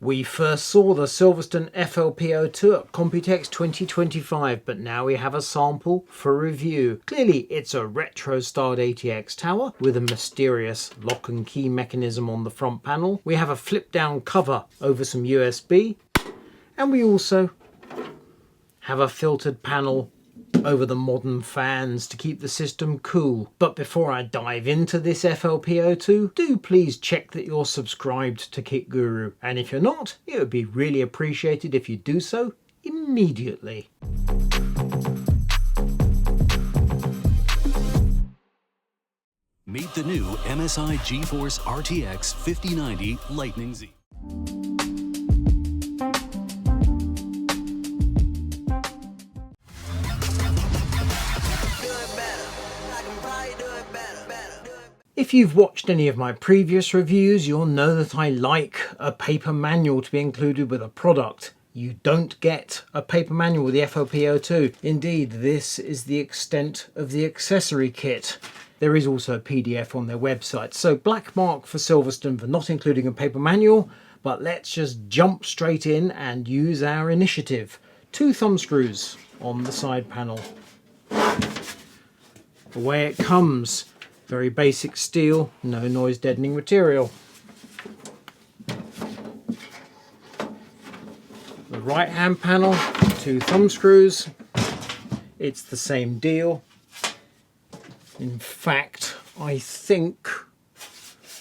We first saw the SilverStone FLP02 at Computex 2025, but now we have a sample for review. Clearly it's a retro-styled ATX tower with a mysterious lock and key mechanism on the front panel. We have a flip-down cover over some USB, and we also have a filtered panel over the modern fans to keep the system cool. But before I dive into this FLP02, do please check that you're subscribed to Kit Guru, and if you're not, it would be really appreciated if you do so immediately. Meet the new MSI GeForce RTX 5090 Lightning Z. If you've watched any of my previous reviews, you'll know that I like a paper manual to be included with a product. You don't get a paper manual with the FLP02. Indeed, this is the extent of the accessory kit. There is also a PDF on their website. So black mark for SilverStone for not including a paper manual, but let's just jump straight in and use our initiative. 2 thumb screws on the side panel. Away it comes. Very basic steel, no noise deadening material. The right hand panel, 2 thumb screws. It's the same deal. In fact, I think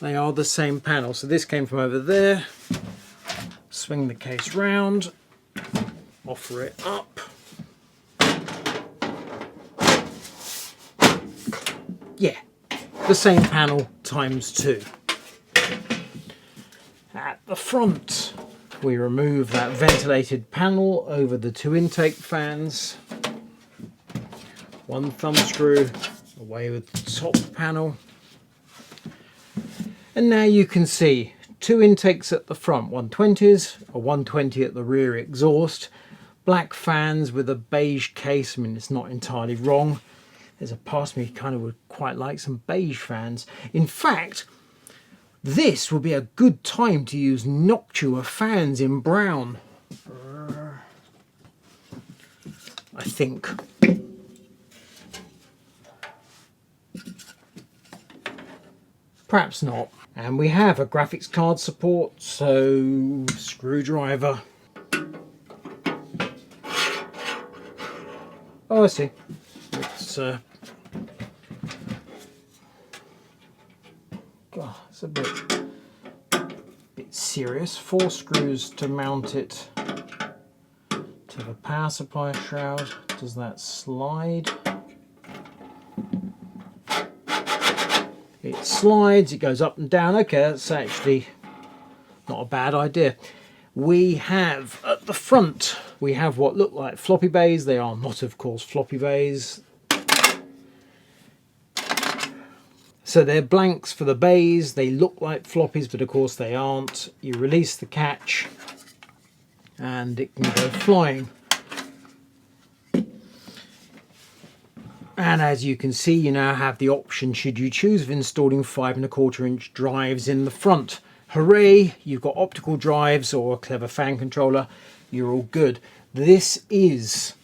they are the same panel. So this came from over there. Swing the case round, offer it up. Yeah. The same panel times 2. At the front, we remove that ventilated panel over the 2 intake fans. 1 thumb screw away with the top panel. And now you can see 2 intakes at the front, 120s, a 120 at the rear exhaust. Black fans with a beige case. I mean, it's not entirely wrong. There's a part of me kind of would quite like some beige fans. In fact, this would be a good time to use Noctua fans in brown. I think. Perhaps not. And we have a graphics card support, so screwdriver. Oh, I see. It's God, it's a bit serious. 4 screws to mount it to the power supply shroud. Does that slide? It slides, it goes up and down. Okay, that's actually not a bad idea. We have at the front, we have what look like floppy bays. They are not, of course, floppy bays. So they're blanks for the bays. They look like floppies, but of course they aren't. You release the catch and it can go flying. And as you can see, you now have the option, should you choose, of installing 5¼ drives in the front. Hooray, you've got optical drives or a clever fan controller. You're all good. This is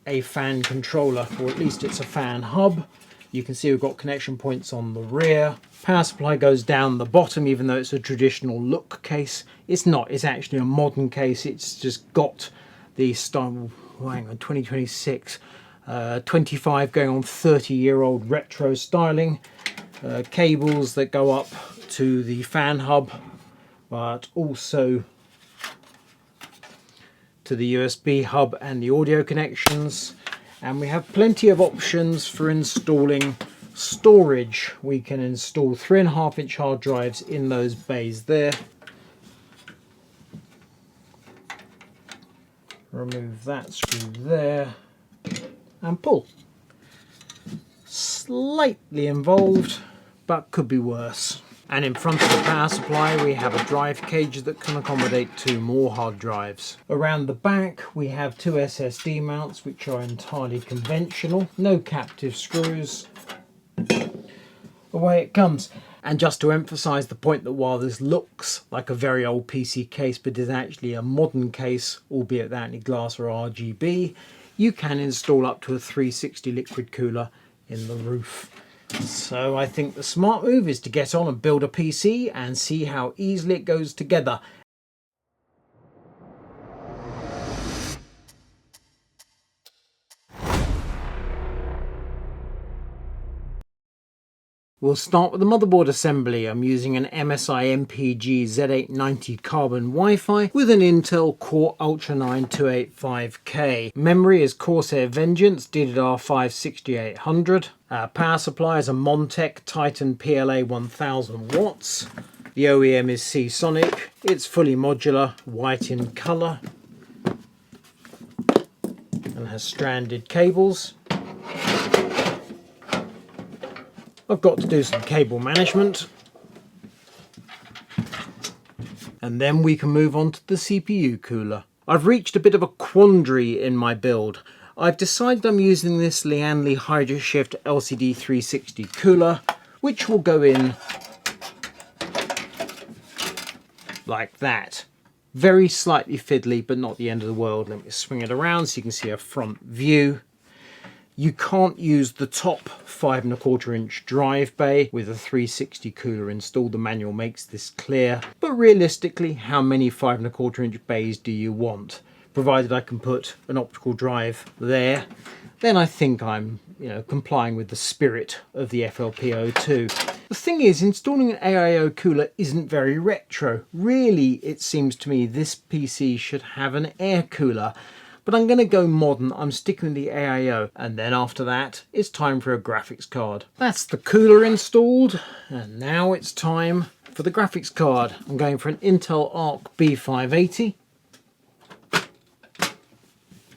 a fan controller, or at least it's a fan hub. You can see we've got connection points on the rear. Power supply goes down the bottom, even though it's a traditional look case. It's not, it's actually a modern case. It's just got the style, hang on, 2026, 25 going on 30-year-old retro styling. Cables that go up to the fan hub, but also to the USB hub and the audio connections. And we have plenty of options for installing storage. We can install 3.5-inch hard drives in those bays there. Remove that screw there and pull. Slightly involved, but could be worse. And in front of the power supply we have a drive cage that can accommodate 2 more hard drives. Around the back we have 2 SSD mounts, which are entirely conventional, no captive screws. Away it comes. And just to emphasize the point that while this looks like a very old PC case but is actually a modern case, albeit without any glass or RGB, you can install up to a 360 liquid cooler in the roof. So I think the smart move is to get on and build a PC and see how easily it goes together. We'll start with the motherboard assembly. I'm using an MSI MPG Z890 Carbon Wi-Fi with an Intel Core Ultra 9 285K. Memory is Corsair Vengeance DDR5 6800. Power supply is a Montech Titan PLA 1000 watts. The OEM is Seasonic. It's fully modular, white in colour, and has stranded cables. I've got to do some cable management, and then we can move on to the CPU cooler. I've reached a bit of a quandary in my build. I've decided I'm using this Lian Li HydroShift LCD 360 cooler, which will go in like that. Very slightly fiddly, but not the end of the world. Let me swing it around so you can see a front view. You can't use the top 5¼ inch drive bay with a 360 cooler installed. The manual makes this clear. But realistically, how many 5¼ inch bays do you want? Provided I can put an optical drive there, then I think I'm, complying with the spirit of the FLP02. The thing is, installing an AIO cooler isn't very retro. Really, it seems to me this PC should have an air cooler. But I'm going to go modern. I'm sticking with the AIO, and then after that it's time for a graphics card. That's the cooler installed, and now it's time for the graphics card. I'm going for an Intel Arc B580.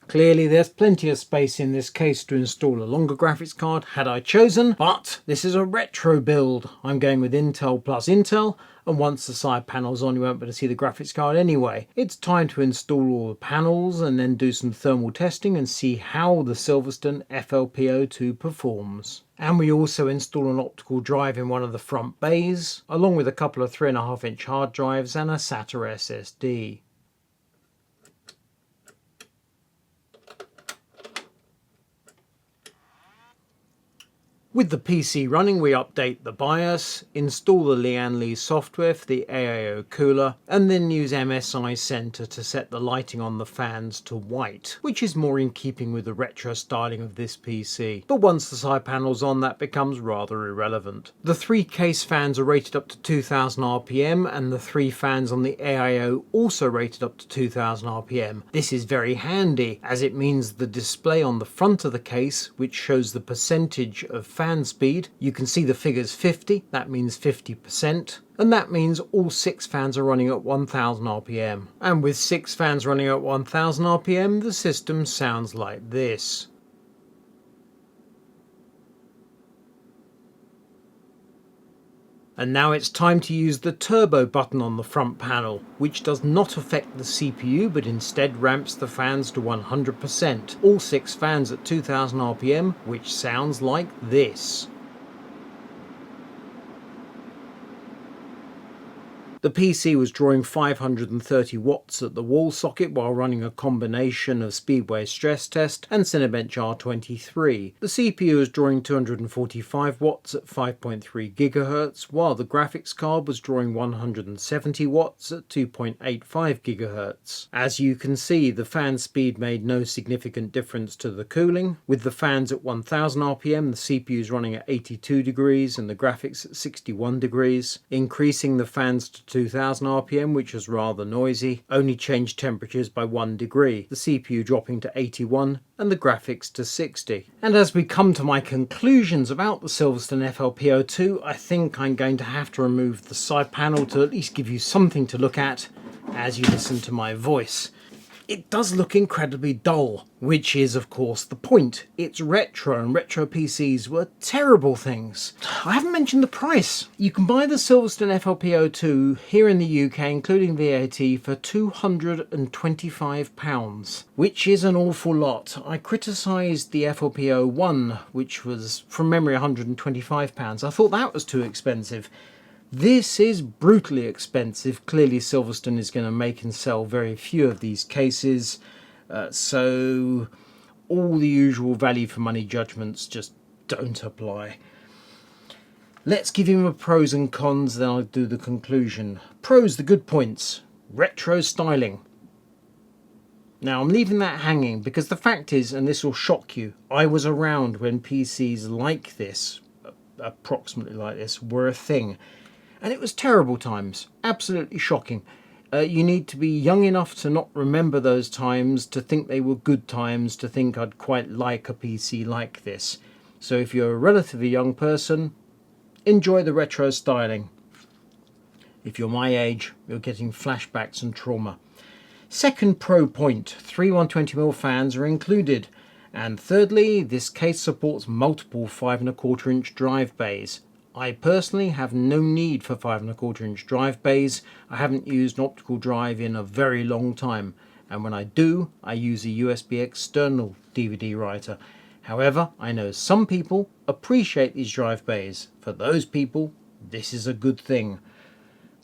Clearly there's plenty of space in this case to install a longer graphics card had I chosen, but this is a retro build. I'm going with Intel plus Intel, and once the side panel's on you won't be able to see the graphics card anyway. It's time to install all the panels and then do some thermal testing and see how the SilverStone FLP02 performs. And we also install an optical drive in one of the front bays, along with a couple of 3.5 inch hard drives and a SATA SSD. With the PC running, we update the BIOS, install the Lian Li software for the AIO cooler, and then use MSI Center to set the lighting on the fans to white, which is more in keeping with the retro styling of this PC. But once the side panel's on, that becomes rather irrelevant. The 3 case fans are rated up to 2000 RPM, and the 3 fans on the AIO also rated up to 2000 RPM. This is very handy, as it means the display on the front of the case, which shows the percentage of fan speed, you can see the figures 50, that means 50%, and that means all 6 fans are running at 1000 RPM. And with 6 fans running at 1000 RPM, the system sounds like this. And now it's time to use the turbo button on the front panel, which does not affect the CPU but instead ramps the fans to 100%. All 6 fans at 2000 RPM, which sounds like this. The PC was drawing 530 watts at the wall socket while running a combination of Speedway stress test and Cinebench R23. The CPU was drawing 245 watts at 5.3 GHz, while the graphics card was drawing 170 watts at 2.85 GHz. As you can see, the fan speed made no significant difference to the cooling. With the fans at 1000 RPM, the CPU is running at 82 degrees and the graphics at 61 degrees. Increasing the fans to 2000 RPM, which was rather noisy, only changed temperatures by 1 degree, the CPU dropping to 81 and the graphics to 60. And as we come to my conclusions about the SilverStone FLP02, I think I'm going to have to remove the side panel to at least give you something to look at as you listen to my voice. It does look incredibly dull, which is of course the point. It's retro, and retro PCs were terrible things. I haven't mentioned the price. You can buy the SilverStone FLP02 here in the UK, including VAT, for £225, which is an awful lot. I criticised the FLP01, which was from memory £125. I thought that was too expensive. This is brutally expensive. Clearly SilverStone is going to make and sell very few of these cases, so all the usual value for money judgments just don't apply. Let's give him a pros and cons, then I'll do the conclusion. Pros, the good points. Retro styling. Now I'm leaving that hanging because the fact is, and this will shock you, I was around when PCs like this, approximately like this, were a thing. And it was terrible times. Absolutely shocking. You need to be young enough to not remember those times, to think they were good times, to think I'd quite like a PC like this. So if you're a relatively young person, enjoy the retro styling. If you're my age, you're getting flashbacks and trauma. Second pro point, 3 120mm fans are included. And thirdly, this case supports multiple 5 1/4 inch drive bays. I personally have no need for 5 1/4 inch drive bays. I haven't used an optical drive in a very long time, and when I do, I use a USB external DVD writer. However, I know some people appreciate these drive bays. For those people, this is a good thing.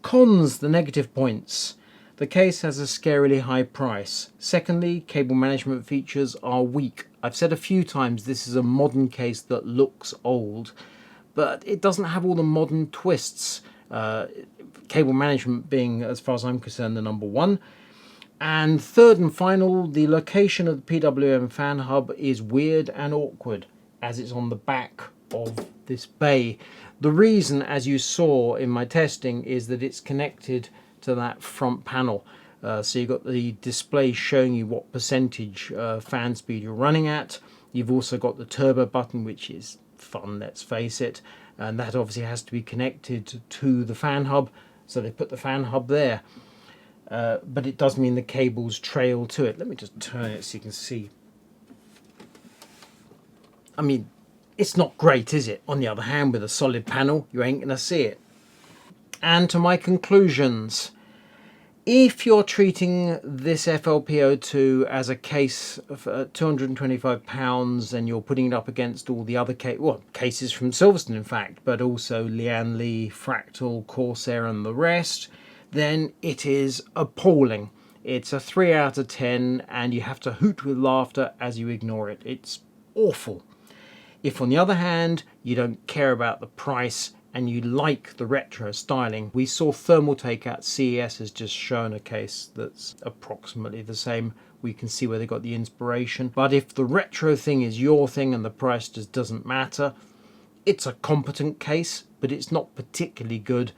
Cons, the negative points. The case has a scarily high price. Secondly, cable management features are weak. I've said a few times this is a modern case that looks old, but it doesn't have all the modern twists. Cable management being, as far as I'm concerned, the number one. And third and final, the location of the PWM fan hub is weird and awkward, as it's on the back of this bay. The reason, as you saw in my testing, is that it's connected to that front panel. So you've got the display showing you what percentage fan speed you're running at. You've also got the turbo button, which is fun, let's face it, and that obviously has to be connected to the fan hub, so they put the fan hub there, but it does mean the cables trail to it. Let me just turn it so you can see. I mean, it's not great, is it? On the other hand, with a solid panel, you ain't gonna see it. And to my conclusions, if you're treating this FLP02 as a case of £225 and you're putting it up against all the other cases from SilverStone, in fact, but also Lian Li, Fractal, Corsair and the rest, then it is appalling. It's a 3 out of 10 and you have to hoot with laughter as you ignore it. It's awful. If on the other hand, you don't care about the price and you like the retro styling, we saw Thermaltake at CES has just shown a case that's approximately the same. We can see where they got the inspiration. But if the retro thing is your thing and the price just doesn't matter, it's a competent case, but it's not particularly good.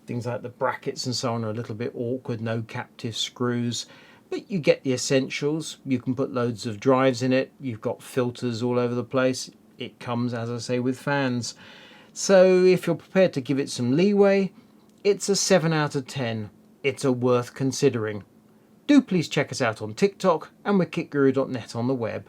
Things like the brackets and so on are a little bit awkward, no captive screws. But you get the essentials. You can put loads of drives in it. You've got filters all over the place. It comes, as I say, with fans. So if you're prepared to give it some leeway, it's a 7 out of 10. It's a worth considering. Do please check us out on TikTok and with kitguru.net on the web.